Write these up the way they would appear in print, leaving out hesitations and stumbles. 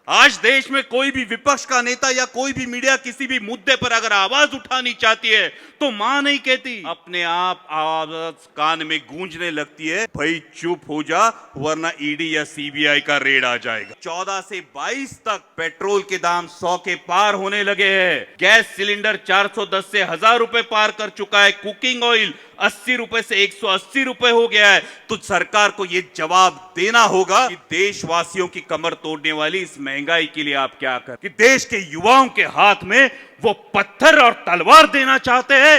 आज देश में कोई भी विपक्ष का नेता या कोई भी मीडिया किसी भी मुद्दे पर अगर आवाज उठानी चाहती है तो मां नहीं कहती, अपने आप आवाज कान में गूंजने लगती है, भाई चुप हो जा वरना ईडी या सीबीआई का रेड आ जाएगा। 14 से 22 तक पेट्रोल के दाम 100 के पार होने लगे हैं। गैस सिलेंडर 410 से 1000 रुपए पार कर चुका है। कुकिंग ऑयल 80 रुपए से 180 रुपए हो गया है। तो सरकार को यह जवाब देना होगा कि देशवासियों की कमर तोड़ने वाली इस महंगाई के लिए आप क्या कर, कि देश के युवाओं के हाथ में वो पत्थर और तलवार देना चाहते हैं।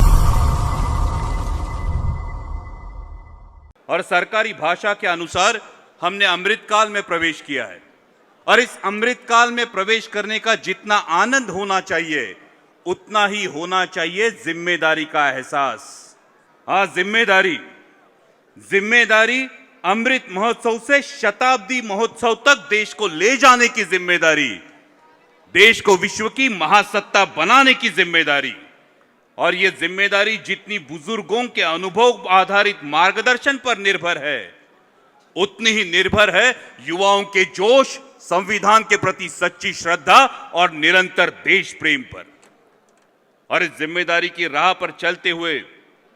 और सरकारी भाषा के अनुसार हमने अमृतकाल में प्रवेश किया है और इस अमृतकाल में प्रवेश करने का जितना आनंद होना चाहिए उतना ही होना चाहिए जिम्मेदारी का एहसास। हाँ, जिम्मेदारी अमृत महोत्सव से शताब्दी महोत्सव तक देश को ले जाने की जिम्मेदारी, देश को विश्व की महासत्ता बनाने की जिम्मेदारी। और यह जिम्मेदारी जितनी बुजुर्गों के अनुभव आधारित मार्गदर्शन पर निर्भर है उतनी ही निर्भर है युवाओं के जोश, संविधान के प्रति सच्ची श्रद्धा और निरंतर देश प्रेम पर। और इस जिम्मेदारी की राह पर चलते हुए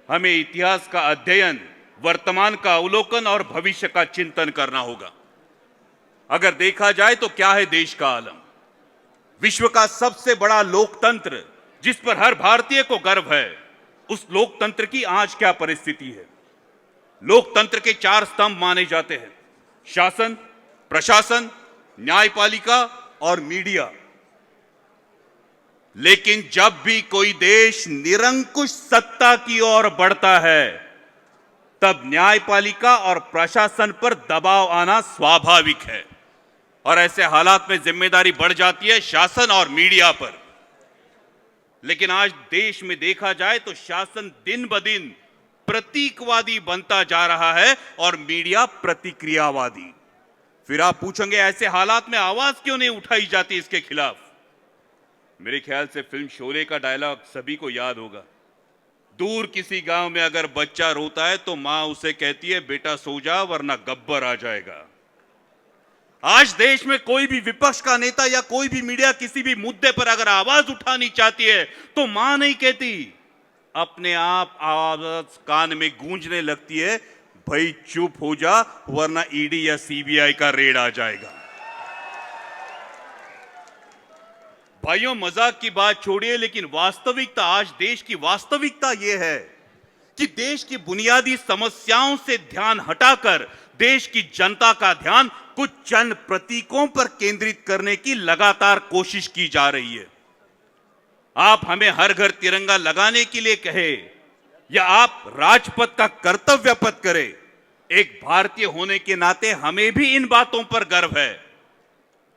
हमें इतिहास का अध्ययन, वर्तमान का अवलोकन और भविष्य का चिंतन करना होगा। अगर देखा जाए तो क्या है देश का आलम? विश्व का सबसे बड़ा लोकतंत्र जिस पर हर भारतीय को गर्व है, उस लोकतंत्र की आज क्या परिस्थिति है? लोकतंत्र के 4 स्तंभ माने जाते हैं: शासन, प्रशासन, न्यायपालिका और मीडिया। लेकिन जब भी कोई देश निरंकुश सत्ता की ओर बढ़ता है तब न्यायपालिका और प्रशासन पर दबाव आना स्वाभाविक है और ऐसे हालात में जिम्मेदारी बढ़ जाती है शासन और मीडिया पर। लेकिन आज देश में देखा जाए तो शासन दिन ब दिन प्रतीकवादी बनता जा रहा है और मीडिया प्रतिक्रियावादी। फिर आप पूछेंगे ऐसे हालात में आवाज क्यों नहीं उठाई जाती इसके खिलाफ? मेरे ख्याल से फिल्म शोले का डायलॉग सभी को याद होगा। दूर किसी गांव में अगर बच्चा रोता है तो मां उसे कहती है, बेटा सो जा वरना गब्बर आ जाएगा। आज देश में कोई भी विपक्ष का नेता या कोई भी मीडिया किसी भी मुद्दे पर अगर आवाज उठानी चाहती है तो मां नहीं कहती, अपने आप आवाज कान में गूंजने लगती है, भाई चुप हो जा वरना ईडी या सीबीआई का रेड आ जाएगा। भाइयों, मजाक की बात छोड़िए, लेकिन वास्तविकता, आज देश की वास्तविकता यह है कि देश की बुनियादी समस्याओं से ध्यान हटाकर देश की जनता का ध्यान कुछ चंद प्रतीकों पर केंद्रित करने की लगातार कोशिश की जा रही है। आप हमें हर घर तिरंगा लगाने के लिए कहे या आप राजपथ का कर्तव्य पथ करें, एक भारतीय होने के नाते हमें भी इन बातों पर गर्व है।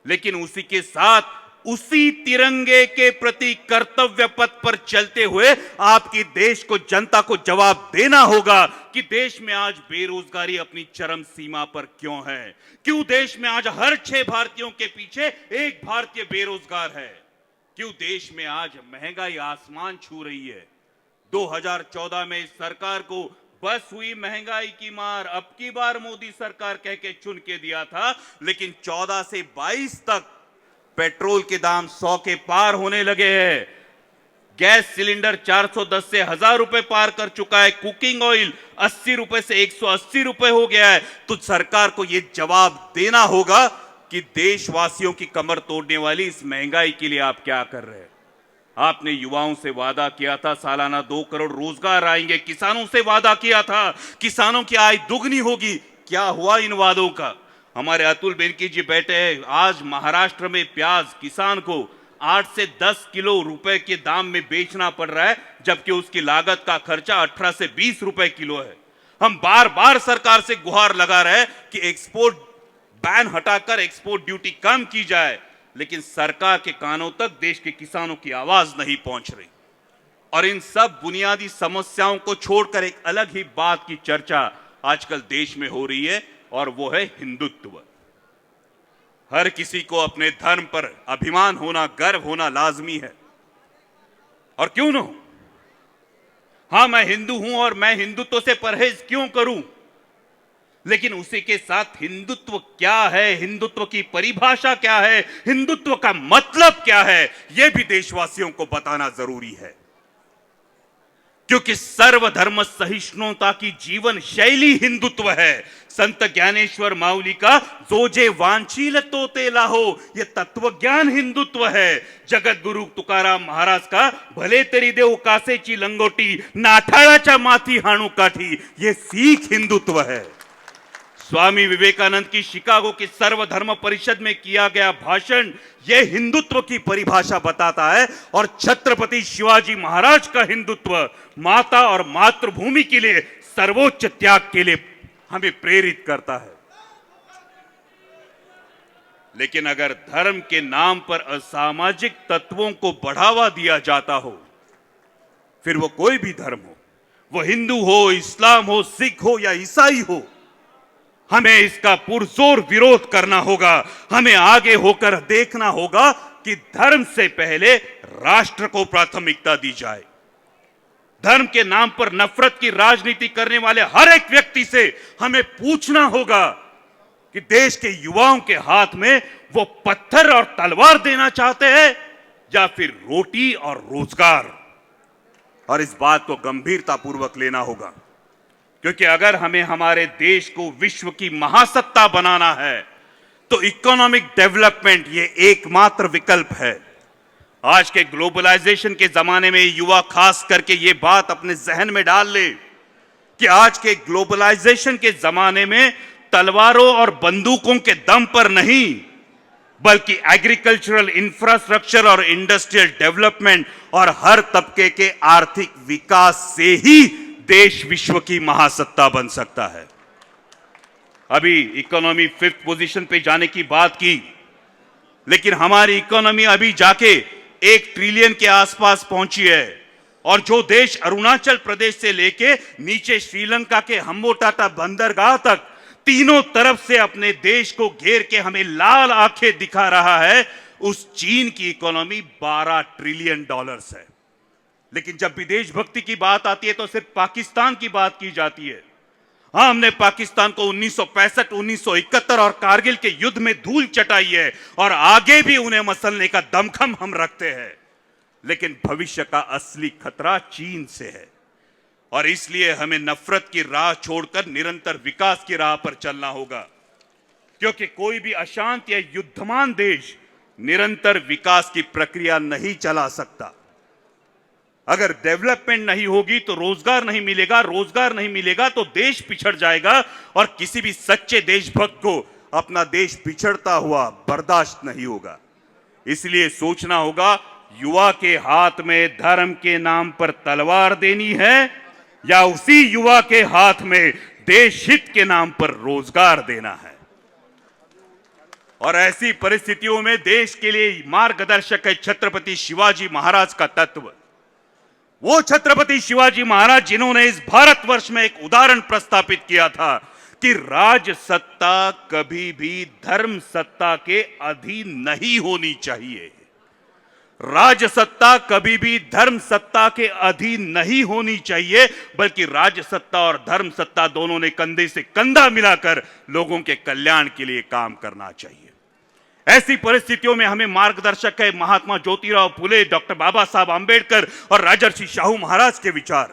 लेकिन उसी के साथ उसी तिरंगे के प्रति कर्तव्य पथ पर चलते हुए आपकी देश को, जनता को जवाब देना होगा कि देश में आज बेरोजगारी अपनी चरम सीमा पर क्यों है, क्यों देश में आज हर 6 भारतीयों के पीछे एक भारतीय बेरोजगार है, क्यों देश में आज महंगाई आसमान छू रही है। 2014 में इस सरकार को बस हुई महंगाई की मार, अब की बार मोदी सरकार कह के चुन के दिया था, लेकिन 14 से 22 तक पेट्रोल के दाम 100 के पार होने लगे हैं। गैस सिलेंडर 410 से 1000 रुपए पार कर चुका है। कुकिंग ऑयल 80 रुपए से 180 रुपए हो गया है। तो सरकार को यह जवाब देना होगा कि देशवासियों की कमर तोड़ने वाली इस महंगाई के लिए आप क्या कर रहे हैं? आपने युवाओं से वादा किया था सालाना 2 करोड़ रोजगार आएंगे, किसानों से वादा किया था किसानों की आय दुगनी होगी। क्या हुआ इन वादों का? हमारे अतुल बेनकी जी बैठे हैं, आज महाराष्ट्र में प्याज किसान को 8 से 10 किलो रुपए के दाम में बेचना पड़ रहा है, जबकि उसकी लागत का खर्चा 18 से 20 रुपए किलो है। हम बार बार सरकार से गुहार लगा रहे हैं कि एक्सपोर्ट बैन हटाकर एक्सपोर्ट ड्यूटी कम की जाए, लेकिन सरकार के कानों तक देश के किसानों की आवाज नहीं पहुंच रही। और इन सब बुनियादी समस्याओं को छोड़कर एक अलग ही बात की चर्चा आजकल देश में हो रही है और वो है हिंदुत्व। हर किसी को अपने धर्म पर अभिमान होना, गर्व होना लाजमी है, और क्यों न हो। हां, मैं हिंदू हूं और मैं हिंदुत्व से परहेज क्यों करूं? लेकिन उसी के साथ हिंदुत्व क्या है, हिंदुत्व की परिभाषा क्या है, हिंदुत्व का मतलब क्या है, यह भी देशवासियों को बताना जरूरी है। क्योंकि सर्वधर्म सहिष्णुता की जीवन शैली हिंदुत्व है। संत ज्ञानेश्वर माउली का जो जे वांछील तो ते लाहो, यह तत्वज्ञान हिंदुत्व है। जगत गुरु तुकाराम महाराज का भले तेरी देव कासेची लंगोटी, नाठाळाच्या माथी हाणू काठी, यह सीख हिंदुत्व है। स्वामी विवेकानंद की शिकागो की सर्वधर्म परिषद में किया गया भाषण यह हिंदुत्व की परिभाषा बताता है। और छत्रपति शिवाजी महाराज का हिंदुत्व माता और मातृभूमि के लिए सर्वोच्च त्याग के लिए हमें प्रेरित करता है। लेकिन अगर धर्म के नाम पर असामाजिक तत्वों को बढ़ावा दिया जाता हो, फिर वो कोई भी धर्म हो, वो हिंदू हो, इस्लाम हो, सिख हो या ईसाई हो, हमें इसका पुरजोर विरोध करना होगा। हमें आगे होकर देखना होगा कि धर्म से पहले राष्ट्र को प्राथमिकता दी जाए। धर्म के नाम पर नफरत की राजनीति करने वाले हर एक व्यक्ति से हमें पूछना होगा कि देश के युवाओं के हाथ में वो पत्थर और तलवार देना चाहते हैं या फिर रोटी और रोजगार। और इस बात को गंभीरतापूर्वक लेना होगा, क्योंकि अगर हमें हमारे देश को विश्व की महासत्ता बनाना है तो इकोनॉमिक डेवलपमेंट ये एकमात्र विकल्प है। आज के ग्लोबलाइजेशन के जमाने में युवा खास करके ये बात अपने जहन में डाल ले कि आज के ग्लोबलाइजेशन के जमाने में तलवारों और बंदूकों के दम पर नहीं, बल्कि एग्रीकल्चरल इंफ्रास्ट्रक्चर और इंडस्ट्रियल डेवलपमेंट और हर तबके के आर्थिक विकास से ही देश विश्व की महासत्ता बन सकता है। अभी इकोनॉमी 5th पोजीशन पे जाने की बात की, लेकिन हमारी इकोनॉमी अभी जाके 1 ट्रिलियन के आसपास पहुंची है। और जो देश अरुणाचल प्रदेश से लेके नीचे श्रीलंका के हम्बोटाटा बंदरगाह तक तीनों तरफ से अपने देश को घेर के हमें लाल आंखें दिखा रहा है, उस चीन की इकोनॉमी 12 ट्रिलियन डॉलर्स है। लेकिन जब भी देशभक्ति की बात आती है तो सिर्फ पाकिस्तान की बात की जाती है। हाँ, हमने पाकिस्तान को 1965, 1971 और कारगिल के युद्ध में धूल चटाई है और आगे भी उन्हें मसलने का दमखम हम रखते हैं। लेकिन भविष्य का असली खतरा चीन से है और इसलिए हमें नफरत की राह छोड़कर निरंतर विकास की राह पर चलना होगा, क्योंकि कोई भी अशांत या युद्धमान देश निरंतर विकास की प्रक्रिया नहीं चला सकता। अगर डेवलपमेंट नहीं होगी तो रोजगार नहीं मिलेगा, रोजगार नहीं मिलेगा तो देश पिछड़ जाएगा और किसी भी सच्चे देशभक्त को अपना देश पिछड़ता हुआ बर्दाश्त नहीं होगा। इसलिए सोचना होगा, युवा के हाथ में धर्म के नाम पर तलवार देनी है या उसी युवा के हाथ में देश हित के नाम पर रोजगार देना है। और ऐसी परिस्थितियों में देश के लिए मार्गदर्शक है छत्रपति शिवाजी महाराज का तत्व। वो छत्रपति शिवाजी महाराज जिन्होंने इस भारतवर्ष में एक उदाहरण प्रस्तापित किया था कि राजसत्ता कभी भी धर्म सत्ता के अधीन नहीं होनी चाहिए। राजसत्ता कभी भी धर्म सत्ता के अधीन नहीं होनी चाहिए, बल्कि राजसत्ता और धर्म सत्ता दोनों ने कंधे से कंधा मिलाकर लोगों के कल्याण के लिए काम करना चाहिए। ऐसी परिस्थितियों में हमें मार्गदर्शक है महात्मा ज्योतिराव फुले, डॉक्टर बाबा साहब आंबेडकर और राजर्षि शाहू महाराज के विचार।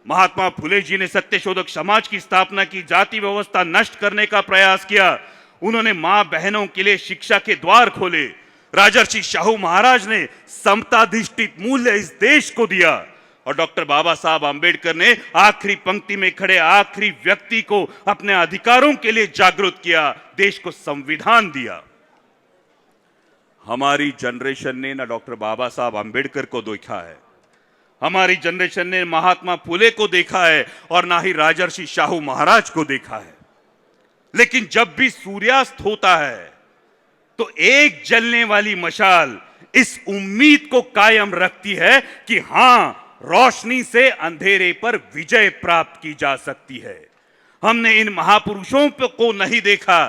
महात्मा फुले जी ने सत्यशोधक समाज की स्थापना की, जाति व्यवस्था नष्ट करने का प्रयास किया। उन्होंने मां बहनों के लिए शिक्षा के द्वार खोले। राजर्षि शाहू महाराज ने समताधिष्ठित मूल्य इस देश को दिया और डॉक्टर बाबा साहब आंबेडकर ने आखिरी पंक्ति में खड़े आखिरी व्यक्ति को अपने अधिकारों के लिए जागरूक किया, देश को संविधान दिया। हमारी जनरेशन ने ना डॉक्टर बाबा साहब आंबेडकर को देखा है, हमारी जनरेशन ने महात्मा फुले को देखा है और ना ही राजर्षि शाहू महाराज को देखा है। लेकिन जब भी सूर्यास्त होता है तो एक जलने वाली मशाल इस उम्मीद को कायम रखती है कि हां, रोशनी से अंधेरे पर विजय प्राप्त की जा सकती है। हमने इन महापुरुषों को नहीं देखा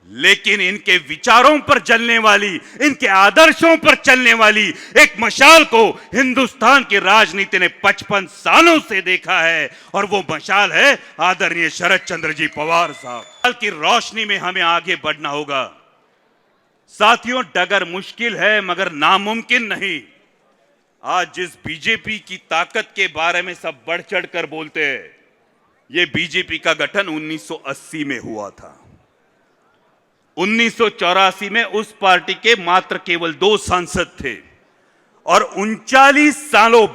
लेकिन इनके विचारों पर जलने वाली, इनके आदर्शों पर चलने वाली एक मशाल को हिंदुस्तान की राजनीति ने 55 सालों से देखा है, और वो मशाल है आदरणीय शरद चंद्र जी पवार साहब की रोशनी में हमें आगे बढ़ना होगा। साथियों, डगर मुश्किल है मगर नामुमकिन नहीं। आज जिस बीजेपी की ताकत के बारे में सब बढ़ चढ़ कर बोलते हैं, यह बीजेपी का गठन 1980 में हुआ था। 1984 में उस पार्टी के मात्र केवल 2 सांसद थे, और 39 सालों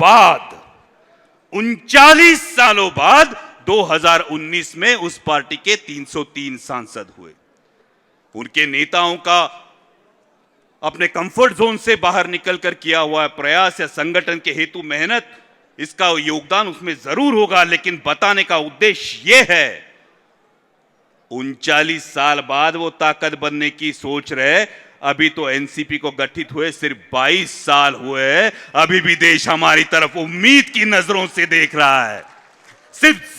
बाद 2019 में उस पार्टी के 303 सांसद हुए। उनके नेताओं का अपने कंफर्ट जोन से बाहर निकलकर किया हुआ प्रयास या संगठन के हेतु मेहनत, इसका योगदान उसमें जरूर होगा, लेकिन बताने का उद्देश्य यह है 39 साल बाद वो ताकत बनने की सोच रहे। अभी तो एनसीपी को गठित हुए सिर्फ 22 साल हुए, अभी भी देश हमारी तरफ उम्मीद की नजरों से देख रहा है। सिर्फ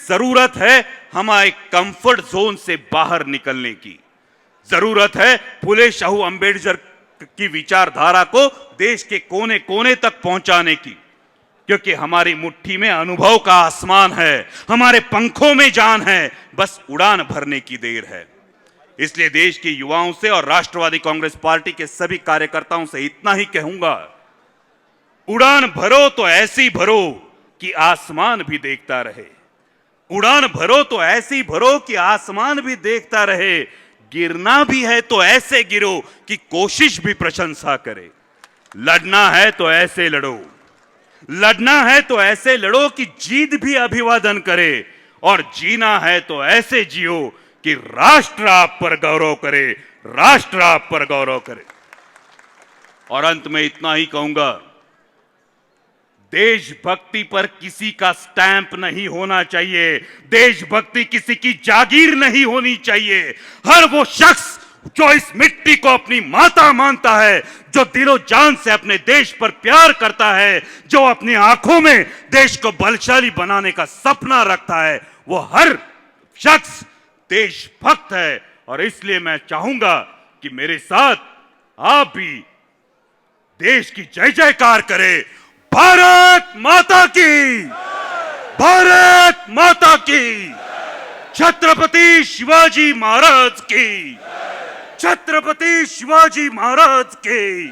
जरूरत है हमारे कंफर्ट जोन से बाहर निकलने की। जरूरत है फुले शाहू अंबेडकर की विचारधारा को देश के कोने कोने तक पहुंचाने की, क्योंकि हमारी मुट्ठी में अनुभव का आसमान है, हमारे पंखों में जान है, बस उड़ान भरने की देर है। इसलिए देश के युवाओं से और राष्ट्रवादी कांग्रेस पार्टी के सभी कार्यकर्ताओं से इतना ही कहूंगा, उड़ान भरो तो ऐसी भरो कि आसमान भी देखता रहे। उड़ान भरो तो ऐसी भरो कि आसमान भी देखता रहे। गिरना भी है तो ऐसे गिरो कि कोशिश भी प्रशंसा करे। लड़ना है तो ऐसे लड़ो कि जीत भी अभिवादन करे, और जीना है तो ऐसे जियो कि राष्ट्र आप पर गौरव करे। और अंत में इतना ही कहूंगा, देशभक्ति पर किसी का स्टैंप नहीं होना चाहिए, देशभक्ति किसी की जागीर नहीं होनी चाहिए। हर वो शख्स जो इस मिट्टी को अपनी माता मानता है, जो दिलो जान से अपने देश पर प्यार करता है, जो अपनी आंखों में देश को बलशाली बनाने का सपना रखता है, वो हर शख्स देशभक्त है। और इसलिए मैं चाहूंगा कि मेरे साथ आप भी देश की जय जयकार करें। भारत माता की, भारत माता की, छत्रपति शिवाजी महाराज की, छत्रपति शिवाजी महाराज की।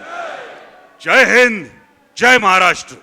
जय हिंद, जय महाराष्ट्र।